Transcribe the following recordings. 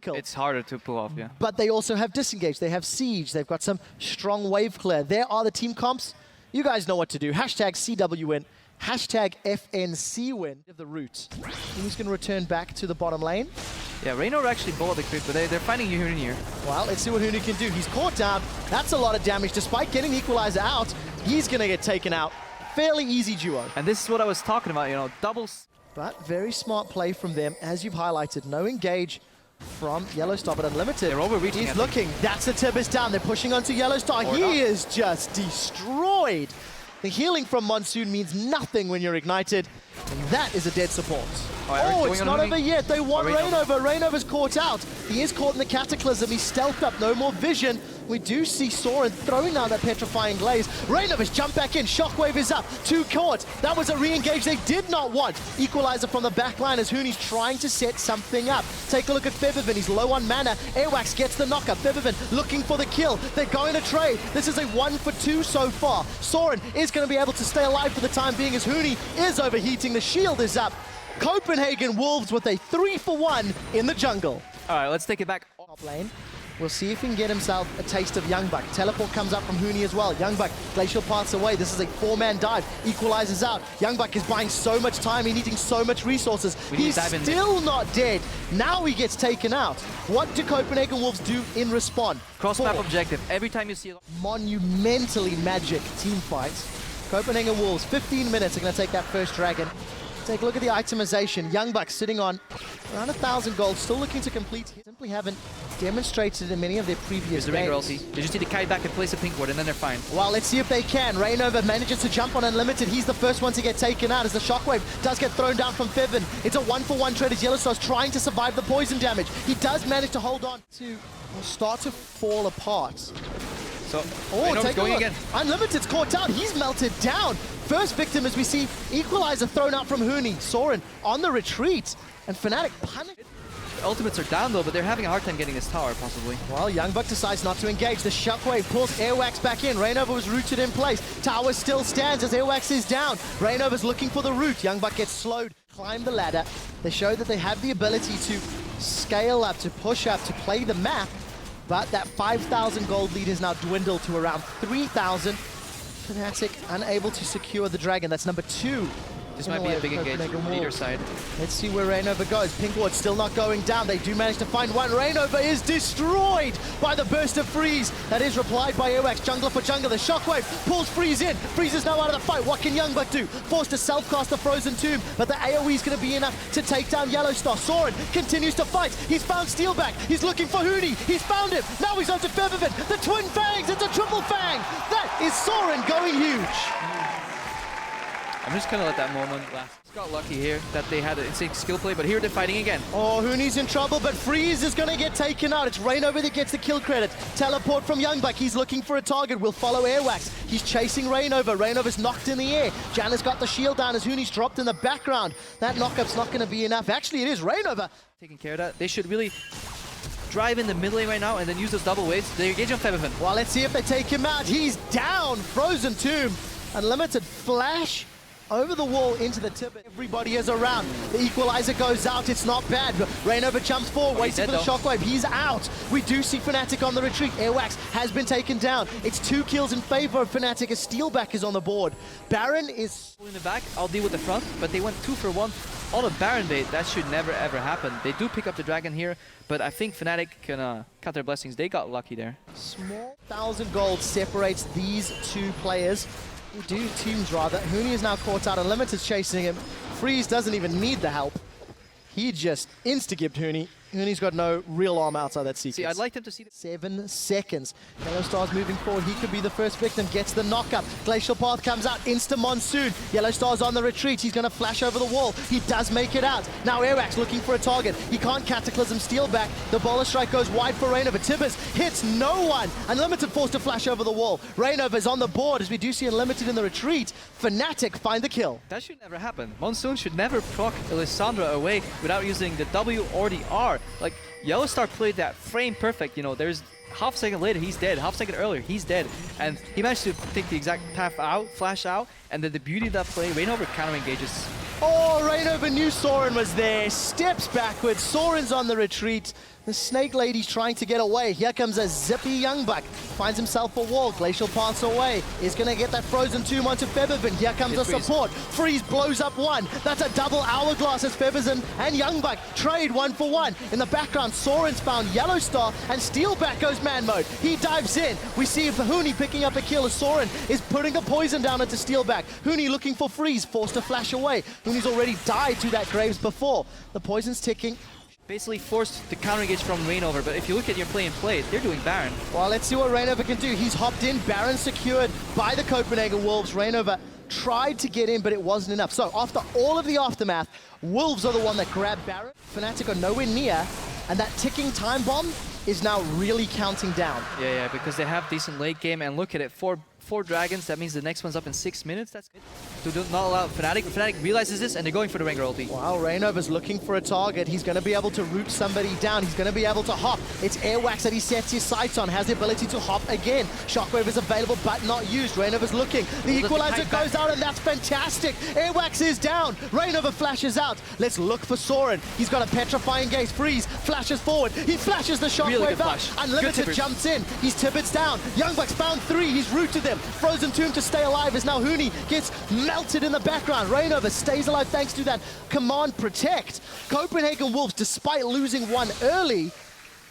difficult. It's harder to pull off, yeah. But they also have disengage, they have siege, they've got some strong wave clear. There are the team comps. You guys know what to do. Hashtag CW win, hashtag FNC win of the route. Who's going to return back to the bottom lane? Yeah, Reynor actually bought the creep, but they're finding Huni here. Well, let's see what Huni can do. He's caught down. That's a lot of damage. Despite getting the equalizer out, he's going to get taken out. Fairly easy duo. And this is what I was talking about, you know, doubles. But very smart play from them, as you've highlighted. No engage from Yellowstar, but Unlimited. They're overreaching. He's looking. That's a Tibbus down. They're pushing onto Yellowstar. He is just destroyed. The healing from Monsoon means nothing when you're ignited. And that is a dead support. Oh, it's not over yet. They want Rainover. Rainover's caught out. He is caught in the Cataclysm. He's stealthed up. No more vision. We do see Soren throwing down that Petrifying Glaze. Rainover's jumped back in. Shockwave is up. 2 caught. That was a re-engage they did not want. Equalizer from the back line as Huni's trying to set something up. Take a look at Febiven. He's low on mana. Airwax gets the knockup. Febiven looking for the kill. They're going to trade. This is a 1 for 2 so far. Soren is going to be able to stay alive for the time being as Huni is overheating. The shield is up. Copenhagen Wolves with a 3 for 1 in the jungle. All right, let's take it back. Top lane. We'll see if he can get himself a taste of Youngbuck. Teleport comes up from Huni as well. Youngbuck, Glacial Paths away. This is a 4-man dive. Equalizes out. Youngbuck is buying so much time. He's needing so much resources. He's still not dead. Now he gets taken out. What do Copenhagen Wolves do in response? Cross-map objective. Every time you see... Monumentally magic team fight. Copenhagen Wolves, 15 minutes are going to take that first dragon. Take a look at the itemization. Youngbuck sitting on around 1,000 gold, still looking to complete. Simply haven't demonstrated in many of their previous games. They just need to kite back and place a pink ward, and then they're fine. Well, let's see if they can. Rainover manages to jump on Unlimited. He's the first one to get taken out as the Shockwave does get thrown down from Fevin. It's a 1 for 1 trade as Yellowstar's trying to survive the poison damage. He does manage to hold on to start to fall apart. So, take going again. Unlimited's caught out. He's melted down. First victim as we see Equalizer thrown out from Huni. Soren on the retreat. And Fnatic punished. Ultimates are down though, but they're having a hard time getting this tower, possibly. Well, Youngbuck decides not to engage. The Shockwave pulls Airwax back in. Rainover was rooted in place. Tower still stands as Airwax is down. Rainover's looking for the root. Youngbuck gets slowed. Climb the ladder. They show that they have the ability to scale up, to push up, to play the map. But that 5,000 gold lead is now dwindled to around 3,000. Fnatic unable to secure the dragon. That's number 2. This might be a big engagement from either side. Let's see where Rainover goes. Pink ward still not going down. They do manage to find one. Rainover is destroyed by the burst of freeze. That is replied by Airwax. Jungler for jungler. The Shockwave pulls Freeze in. Freeze is now out of the fight. What can Youngbuck do? Forced to self-cast the Frozen Tomb, but the AoE is going to be enough to take down Yellowstar. Soren continues to fight. He's found Steelback. He's looking for Huni. He's found him. Now he's on to Febiven. The Twin Fangs. It's a triple fang. That is Soren going huge. I'm just gonna let that moment last. Just got lucky here that they had an insane skill play, but here they're fighting again. Oh, Huni's in trouble, but Freeze is gonna get taken out. It's Rainover that gets the kill credit. Teleport from Youngbuck. He's looking for a target. Will follow Airwax. He's chasing Rainover. Rainover's knocked in the air. Janna's got the shield down as Huni's dropped in the background. That knockup's not gonna be enough. Actually, it is Rainover. Taking care of that. They should really drive in the mid lane right now and then use those double waves. They engage on Febiven. Well, let's see if they take him out. He's down. Frozen Tomb. Unlimited flash over the wall into the tip. Everybody is around. The Equalizer goes out. It's not bad. Rainover jumps forward, waiting for the Shockwave. He's out. We do see Fnatic on the retreat. Airwax has been taken down. It's 2 kills in favor of Fnatic as Steelback is on the board. Baron is in the back. I'll deal with the front, but they went 2 for 1 on a Baron bait. That should never ever happen. They do pick up the dragon here, but I think Fnatic can count their blessings. They got lucky there. Small 1,000 gold separates these 2 players. Teams rather. Huni is now caught out. Unlimited's chasing him. Freeze doesn't even need the help. He just insta-gibbed Huni. Huni's got no real arm outside that sequence. See, I'd like them to see... 7 seconds. Yellowstar's moving forward. He could be the first victim. Gets the knockup. Glacial Path comes out. Insta Monsoon. Yellowstar's on the retreat. He's going to flash over the wall. He does make it out. Now Airwax looking for a target. He can't Cataclysm steal back. The Bowler Strike goes wide for Rainover. Tibbus hits no one. Unlimited forced to flash over the wall. Rainover's on the board as we do see Unlimited in the retreat. Fnatic find the kill. That should never happen. Monsoon should never proc Alessandra away without using the W or the R. Like, Yellowstar played that frame perfect, you know, there's half second later, he's dead, half second earlier, he's dead. And he managed to take the exact path out, flash out, and then the beauty of that play, Rainover counter engages. Oh, Rainover knew Soren was there, steps backwards, Soren's on the retreat. The Snake Lady's trying to get away. Here comes a zippy Youngbuck. Finds himself a wall. Glacial Pass away. Is going to get that frozen tomb onto Featherbin. Here comes a support. Freeze blows up one. That's a double hourglass as Featherbin and Youngbuck trade 1-for-1. In the background, Soren's found Yellow Star and Steelback goes man mode. He dives in. We see Huni picking up a kill as Soren is putting the poison down into Steelback. Huni looking for Freeze, forced to flash away. Huni's already died to that Graves before. The poison's ticking. Basically forced the counter engage from Reignover, but if you look at your play and play, they're doing Baron. Well, let's see what Reignover can do. He's hopped in, Baron secured by the Copenhagen Wolves. Reignover tried to get in, but it wasn't enough. So after all of the aftermath, Wolves are the one that grabbed Baron. Fnatic are nowhere near, and that ticking time bomb is now really counting down. Yeah, because they have decent late game, and look at it, four dragons, that means the next one's up in 6 minutes. That's good. To not allow Fnatic. Fnatic realizes this and they're going for the Rengar ulti. Wow, Reignover's looking for a target. He's going to be able to root somebody down. He's going to be able to hop. It's Airwax that he sets his sights on. Has the ability to hop again. Shockwave is available but not used. Reignover's looking. The equalizer goes out and that's fantastic. Airwax is down. Reignover flashes out. Let's look for Soren. He's got a petrifying gaze. Freeze flashes forward. He flashes the Shockwave out. Unlimited jumps in. He's Tibbet's down. Youngbuck's found 3. He's rooted them. Frozen Tomb to stay alive as now Huni gets melted in the background. Reignover stays alive thanks to that command protect. Copenhagen Wolves, despite losing one early,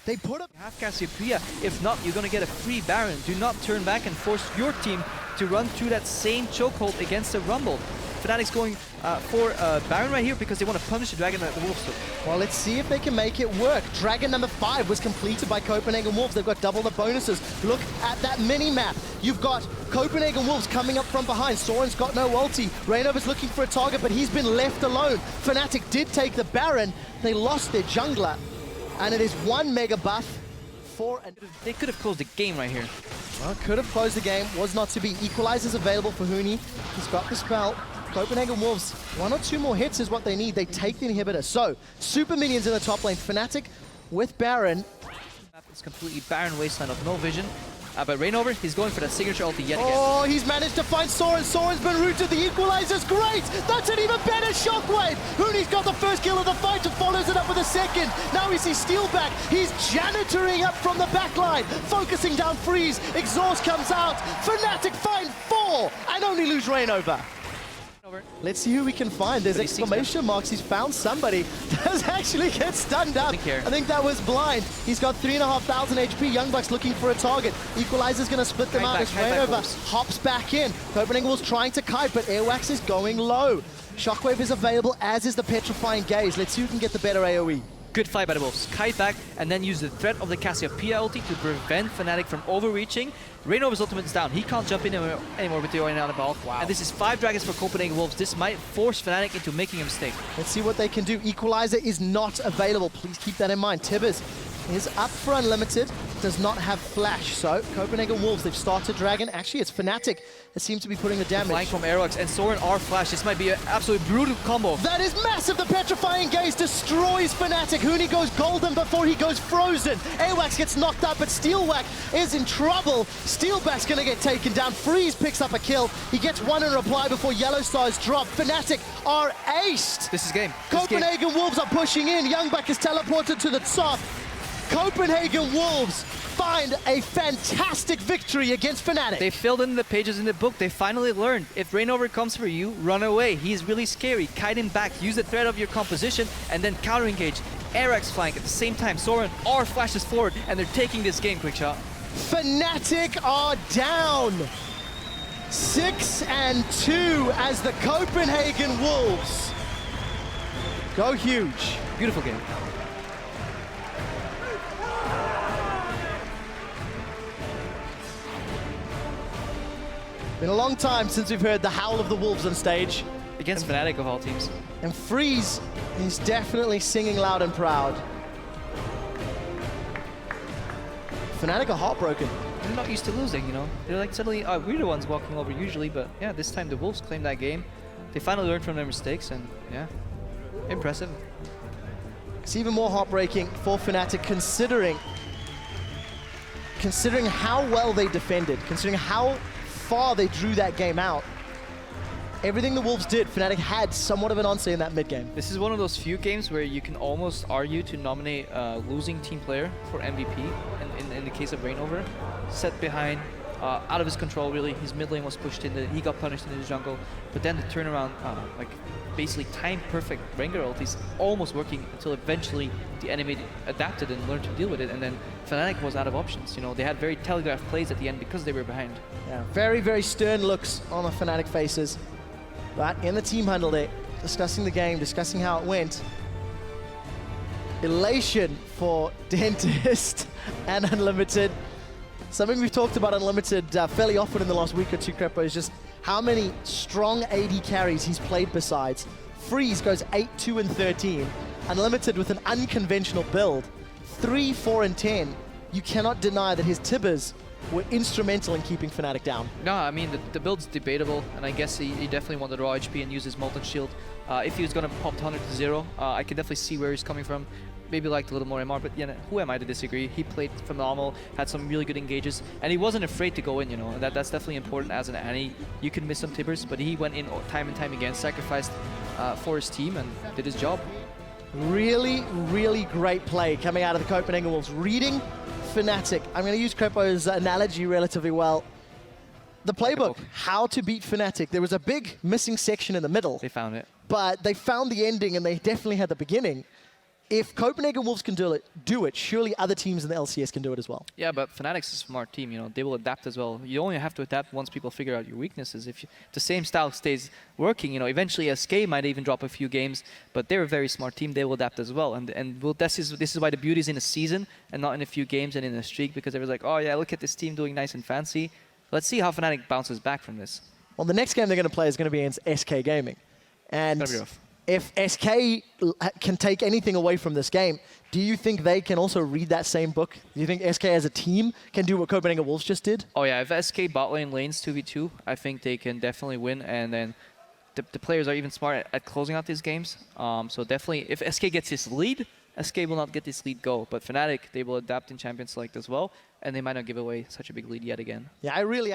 they put up... Half Cassiopeia. If not, you're going to get a free Baron. Do not turn back and force your team to run through that same chokehold against the Rumble. Fnatic's going for Baron right here because they want to punish the Dragon that the Wolves took. Well, let's see if they can make it work. Dragon number 5 was completed by Copenhagen Wolves. They've got double the bonuses. Look at that mini-map. You've got Copenhagen Wolves coming up from behind. Soren's got no ulti. Reignover's looking for a target, but he's been left alone. Fnatic did take the Baron. They lost their jungler, and it is 1 mega buff for... They could have closed the game right here. Well, could have closed the game. Was not to be. Equalizer's available for Huni. He's got the spell. Copenhagen Wolves, 1 or 2 more hits is what they need. They take the inhibitor. So, super minions in the top lane. Fnatic with Baron. It's completely barren wasteland of no vision. But Reignover, he's going for that signature ulti yet again. Oh, he's managed to find Soren. Soren's been rooted. The equalizer's great. That's an even better shockwave. Huni's got the first kill of the fight and follows it up with a second. Now we see Steelback. He's janitoring up from the back line, focusing down Freeze. Exhaust comes out. Fnatic find 4 and only lose Reignover. Let's see who we can find. There's exclamation marks. He's found somebody. Does actually get stunned up. I think that was blind. He's got 3,500 HP. Youngbuck's looking for a target. Equalizer's going to split them out as Reignover hops back in. Copenhagen was trying to kite, but Airwax is going low. Shockwave is available, as is the Petrifying Gaze. Let's see who can get the better AoE. Good fight by the Wolves. Kite back and then use the threat of the Cassiopeia ulti to prevent Fnatic from overreaching. Reignover's ultimate is down. He can't jump in anymore with the Orion ball. Wow. And this is 5 dragons for Copenhagen Wolves. This might force Fnatic into making a mistake. Let's see what they can do. Equalizer is not available. Please keep that in mind. Tibbers is up for unlimited. Does not have flash. So Copenhagen Wolves, they've started Dragon. Actually, it's Fnatic that seems to be putting the damage. Flying from Airwax and Soren are flash. This might be an absolutely brutal combo. That is massive. The Petrifying Gaze destroys Fnatic. Huni goes golden before he goes frozen. Airwax gets knocked out, but Steelback is in trouble. Steelback's going to get taken down. Freeze picks up a kill. He gets 1 in reply before Yellow Stars drop. Fnatic are aced. This is game. Copenhagen Wolves are pushing in. Youngbuck is teleported to the top. Copenhagen Wolves find a fantastic victory against Fnatic. They filled in the pages in the book. They finally learned. If Reignover comes for you, run away. He's really scary. Kite him back. Use the threat of your composition and then counter engage. Airwax flank at the same time. Soren R flashes forward and they're taking this game, quick shot. Fnatic are down 6-2 as the Copenhagen Wolves go huge. Beautiful game. Been a long time since we've heard the howl of the wolves on stage. Against Fnatic of all teams. And Freeze is definitely singing loud and proud. Fnatic are heartbroken. They're not used to losing, you know. They're like suddenly, we're the ones walking over usually, but yeah, this time the Wolves claimed that game. They finally learned from their mistakes and yeah, impressive. It's even more heartbreaking for Fnatic considering how well they defended, considering how far they drew that game out. Everything the Wolves did, Fnatic had somewhat of an answer in that mid game. This is one of those few games where you can almost argue to nominate a losing team player for MVP. In the case of Reignover, set behind, out of his control really. His mid lane was pushed in, he got punished in his jungle, but then the turnaround, like basically time perfect Rengar ult is almost working until eventually the enemy adapted and learned to deal with it, and then Fnatic was out of options. You know, they had very telegraphed plays at the end because they were behind. Yeah, very, very stern looks on the Fnatic faces. But in the team huddle there, discussing the game, discussing how it went. Elation for Dentist and Unlimited. Something we've talked about Unlimited fairly often in the last week or two, Crepo, is just how many strong AD carries he's played besides. Freeze goes 8, 2, and 13. Unlimited with an unconventional build, 3, 4, and 10. You cannot deny that his Tibbers were instrumental in keeping Fnatic down. No, I mean, the build's debatable, and I guess he definitely wanted raw HP and use his Molten Shield. If he was going to pop 100 to 0, I can definitely see where he's coming from. Maybe liked a little more MR, but yeah, who am I to disagree? He played phenomenal, had some really good engages, and he wasn't afraid to go in, you know, and that's definitely important as an Annie. You can miss some Tibbers, but he went in time and time again, sacrificed for his team, and did his job. Really, really great play coming out of the Copenhagen Wolves, reading Fnatic. I'm going to use Crepo's analogy relatively well. The playbook, how to beat Fnatic. There was a big missing section in the middle. They found it. But they found the ending, and they definitely had the beginning. If Copenhagen Wolves can do it, surely other teams in the LCS can do it as well. Yeah, but Fnatic's a smart team, you know, they will adapt as well. You only have to adapt once people figure out your weaknesses. If the same style stays working, you know, eventually SK might even drop a few games, but they're a very smart team, they will adapt as well. And this is why the beauty is in a season and not in a few games and in a streak, because everyone's like, oh yeah, look at this team doing nice and fancy. Let's see how Fnatic bounces back from this. Well, the next game they're going to play is going to be against SK Gaming. And if SK can take anything away from this game, do you think they can also read that same book? Do you think SK as a team can do what Copenhagen Wolves just did? Oh yeah, if SK bot lane lanes 2v2, I think they can definitely win, and then the players are even smart at closing out these games. So definitely, if SK gets this lead, SK will not get this lead go. But Fnatic, they will adapt in Champions Select as well, and they might not give away such a big lead yet again. Yeah, I really...